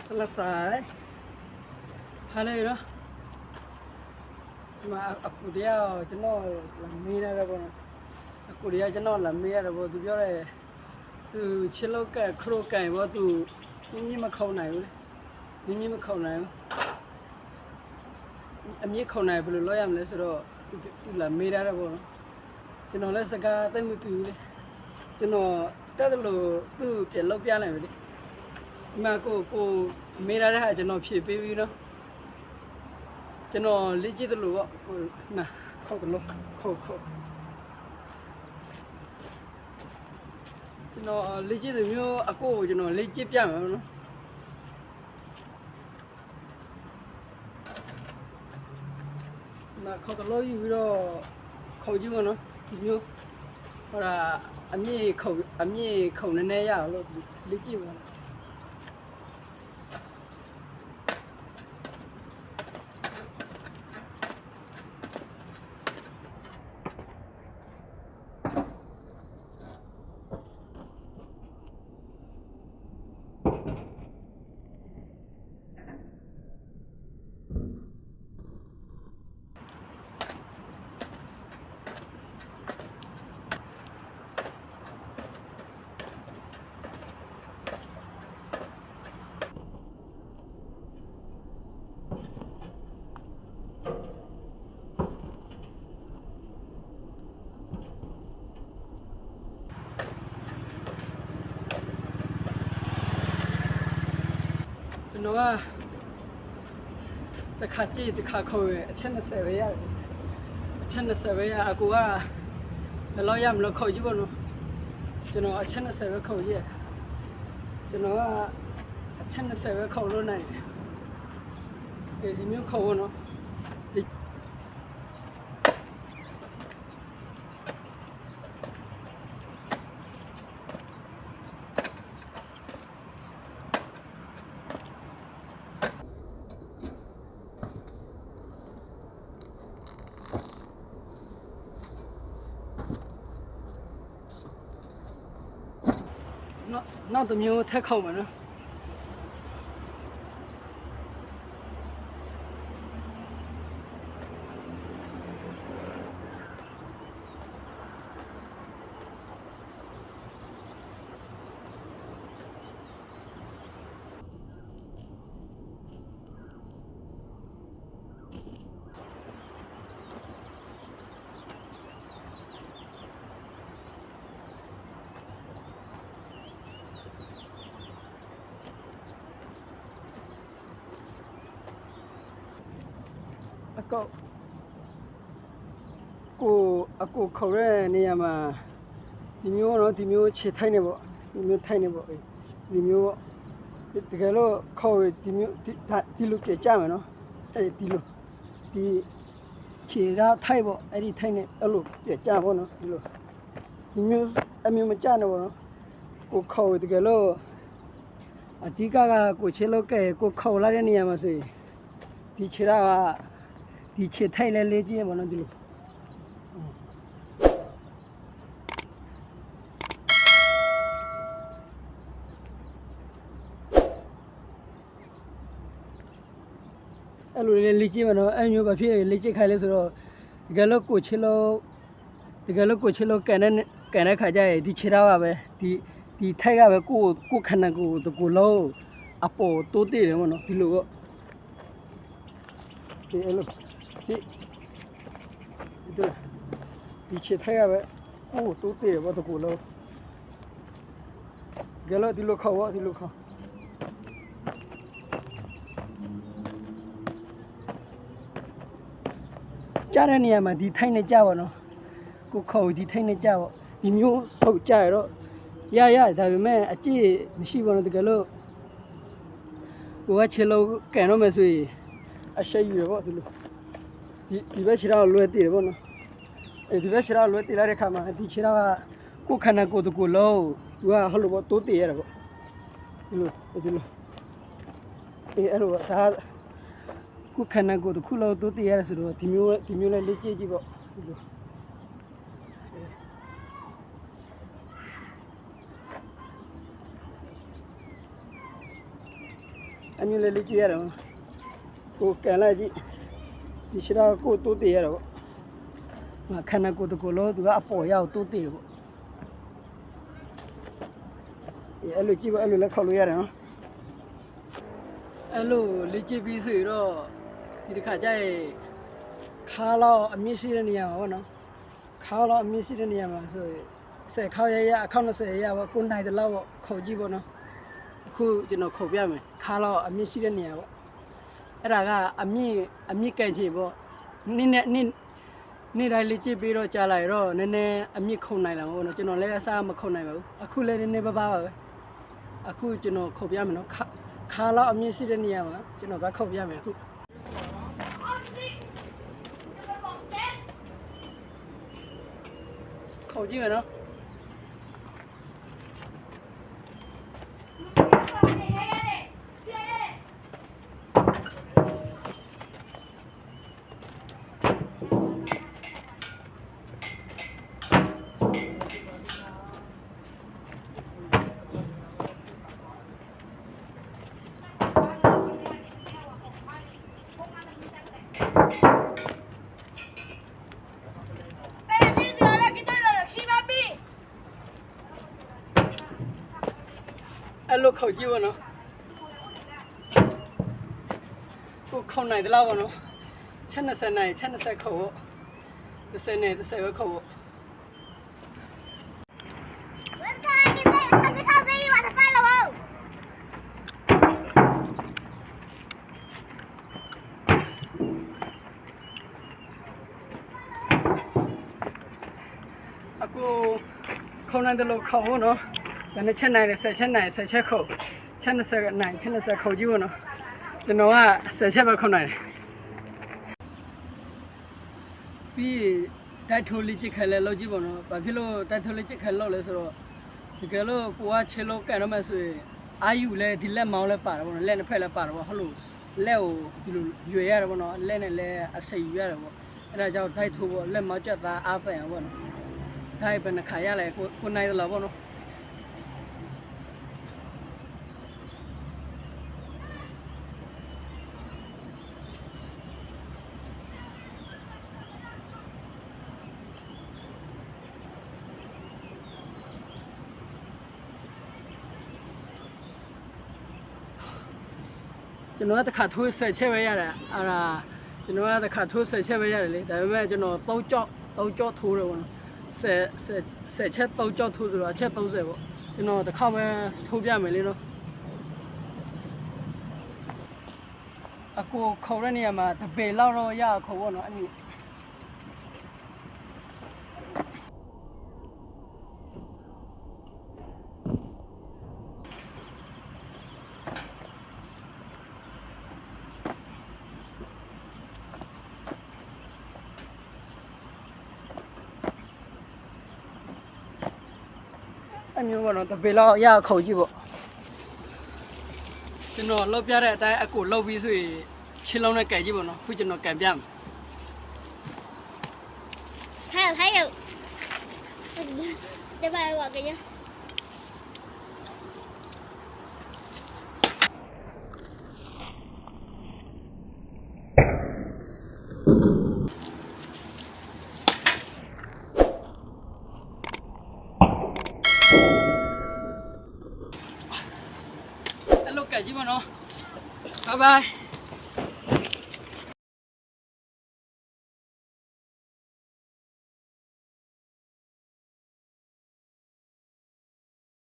selesai hal itu mà aku dia cho nó làm mi ra rồi aku dia cho nó làm mi ra rồi tôiပြောnày từ chiếc lô cái khô cái vào từ nhưng mà khâu này nhưng mà khâu này em biết khâu này vừa nói em lấy rồi tôi làm mi ra rồi cho nó lấy sạc tới mười piu đi cho nó tới lúc từ cái lô bia này đi mà cô mi ra cho nó phía piu đó cho nó lấy chỉ từ lúc nè khâu từ lúc khâu cho nó lấy chỉ từ nhau cô cho nó lấy chỉ bia mà nó mà khâu từ lúc như đó khâu chứ mà nó thì nhau hoặc là anh nhỉ khâu này này à lấy chỉ mà nóแต่ขาจีแต่ขาเขาเช่นเสวียเช่นเสวียกูว่าเรายามเราเขาอยู่บนจะnóเช่นเสวียเขาเยอะจะnóเช่นเสวียเขาโน่นไหนดิมิวเขาเนาะnó tụi mình thấy không mà nó aku khâu ra này mà tìm hiểu chế thay này bộ tìm hiểu cái lo khâu tìm hiểu đi lúc cái cha mà nó đi lúc đi chế ra thay bộ đi thay này ở lúc cái cha bộ nó đi lúc tìm hiểu em mà cha nó bộ nó cô khâu cái lo tí cả cô chế lo cái cô khâu lại này mà gì đi chế ra đi chế thay lại lấy gì mà nó đi lúc allo le chi mà nó anh nhớ bảo phía le chi khai lên rồi cái lúc cô chelo cái này khai ra thì chế ra về thì thay ra về cô khăn này cô lâu apo tốt đi rồi mà nó đi lúc thì allo thì chế thay ra về cô tốt đi rồi mà cô lâu cái lúc đi lúc khâu cha ra này mà đi thay này cha vào nó cô khâu đi thay này cha vào đi miu sầu cha rồi ya tại vì mẹ chị mình xí vào nó cái lúc cô chơi lâu cái nó mà suy sẽ nhiều vậy thì bây giờ lúa tiền vậy nó thì bây giờ lúa tiền là cái mà thì chỉ là cô khăn nào cô lâu và họ lúa tốt tiền rồi đi luôn ta cô khăn nào cô lâu tốt tiền rồi thì miu lại lấy chi vậy အမျိုးလေးလေးကြည့်ရတော့ကိုကန်လိုက်ကြည့်ဒီရှိတော့ကိုတိုးတည်ရတော့ငါခန္ဓာကိုယ်တကူလုံးသူကအပေါ်ရောက်တိုးတည်ပေါ့အဲ့လိုကြည့်ပါအဲ့လိုလည်းခောက်လို့ရတယ်နော်အဲ့လိုလေ့ကျင့်ပြီးဆိုရင်တော့ဒီတစ်ခါကျရင်ခါလောက်အမြင့်ရှိတဲ့နေရာမှာပေါ့နော်ခါလောက်အမြင့်ရှိတဲ့နေရာမှာဆိုရင်10ခေါက်ရအခေါက်20ရပေါ့ကိုနိုင်တဲ့လောက်ပေါ့ခေါ်ကြည့်ပေါ့နော်အခုကျွန်တော်ခေါ်ပြမယ်ခါလောက်အမြင့်ရှိတဲ့နေရာပေါ့အဲ့ဒါကအမြင့်ကန်ချေပေါ့နေ့တိုင်းလေ့ကျင့်ပြီးတော့ကြာလာတော့နည်းနည်းအမြင့်ခုန်နိုင်လာပေါ့နော်ကျွန်တော်လည်းအစားမခုန်နိုင်ပါဘူးအခုလည်းနည်းနည်းပါးပါပဲအခုကျွန်တော်ခေါ်ပြမယ်နော်ခါလောက်အမြင့်ရှိတဲ့နေရာမှာကျွန်တော်ကခေါ်ပြမယ်အခုခေါ်ကြည့်မယ်နော်အဲ့လိုခေါက်ကြည့်ပါနော်ကိုခေါက်နိုင်တယ်လားပါနော်ချက်20နိုင်ချက်20ခေါက်ပေါ့30နဲ့30ပဲခေါက်ပေါ့အခုခေါက်နိုင်တယ်လို့ခေါက်ဖို့နော်ဘယ်နဲ့ချက်နိုင်လဲ10ချက်နိုင်10ချက်ခုတ်ချက်20နိုင်ချက်20ခုတ်ကြည့်ပါနော်ကျွန်တော်က10ချက်ပဲခုတ်နိုင်တယ်ပြီးတိုက်ထိုးလေးချစ်ခဲလဲလောက်ကြည့်ပါနော်ဘာဖြစ်လို့တိုက်ထိုးလေးချစ်ခဲလောက်လဲဆိုတော့ဒီကဲလို့ကိုကချေလို့ကန်တော့မှဆိုရင်အာယူလဲဒီလက်မောင်းလဲပါတယ်ပေါ့နော်လက်နှစ်ဖက်လဲပါတယ်ပေါ့ဟုတ်လို့လက်ကိုဒီလိုရွယ်ရတယ်ပေါ့နော်လက်နဲ့လဲအစိယူရတယ်ပေါ့အဲ့ဒါကြောင့်တိုက်ထိုးပေါ့လက်မောင်းကျက်သားအားပန်အောင်ပေါ့နော်တိုက်ပဲနှခါရလဲကိုနိုင်တယ်လားပေါ့နော်ကျွန်တော်ကတစ်ခါထိုး10ချက်ပဲရတယ်အဲ့ဒါကျွန်တော်ကတစ်ခါထိုး10ချက်ပဲရတယ်လေဒါပေမဲ့ကျွန်တော်3ကြော့ထိုးတယ်ပေါ့နော်10ချက်3ကြော့ထိုးဆိုတော့အချက်30ပေါ့ကျွန်တော်တစ်ခါပဲထိုးပြမယ်လေနော်အခုခေါ်တဲ့နေရာမှာတပေလောက်တော့ရခေါ်ပေါ့နော်အဲ့ဒီအမျိုးပေါ့နော်တပေလောက်ရခေါ်ကြည့်ပေါ့ကျွန်တော်လောက်ပြတဲ့အတိုင်းအကူလောက်ပြီးဆိုရင်ခြေလုံးနဲ့ကြိုက်ကြည့်ပေါ့နော်ခုကျွန်တော်ကန်ပြမယ်还有这边我给你အဲ့လိုကြိုက်ကြည့်ပေါ့နော်拜拜